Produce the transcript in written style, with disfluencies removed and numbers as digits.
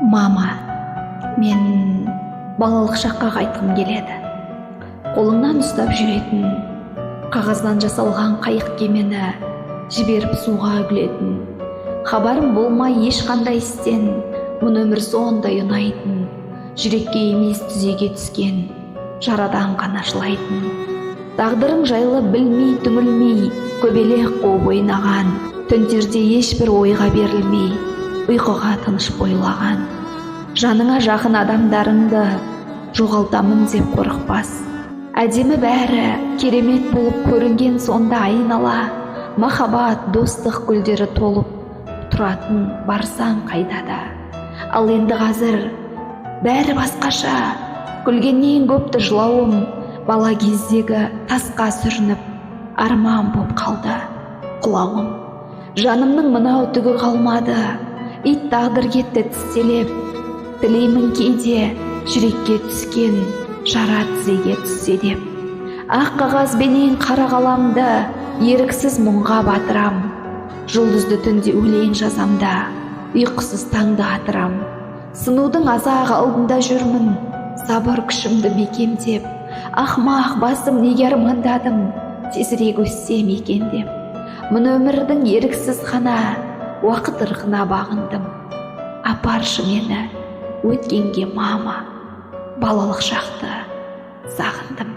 Мама, мен балалық шаққа қайтқым келеді. Қолыңнан ұстап жүретін, қағаздан жасалған қайық кемені жіберіп суға үгілетін, хабарым болмай ешқандай істен, мұны өмір сондай ұнайтын, жүрекке емес түзеге түскен, жарадан ғана жылайтын. Тағдырың жайлы білмей түңілмей, көбелек қуып ойнаған, түндерде ешбір ойға берілмей, ұйқыға тыныш бойлаған. Жаныңа жақын адамдарыңды жоғалтамын деп қорықпас. Әдемі бәрі керемет болып көрінген сонда айнала, махаббат, достық гүлдері толып тұратын барсаң қайда да. Ал енді қазір бәрі басқаша, күлгеннен көпті жылауым, бала кездегі тасқа сүрініп, арман боп қалды құлауым. Жанымның мынау түгі қалмады, ит тағдыр кетті тістелеп, тілеймін кейде жүрекке түскен жара тізеге түссе деп. Ақ қағазбенен қара қаламды еріксіз мұңға батырам, жұлдызды түнде өлең жазамда, ұйқысыз таңды атырам. Сынудың азағы алдында жүрмін, сабыр күшімді бекемдеп, ақмақ басым неге армандадым, тезірек өссем екен деп. Мұны өмірдің еріксіз ғана уақыт ырқына бағындым. Апаршы мені өткенге мама, балалық шақты сағындым.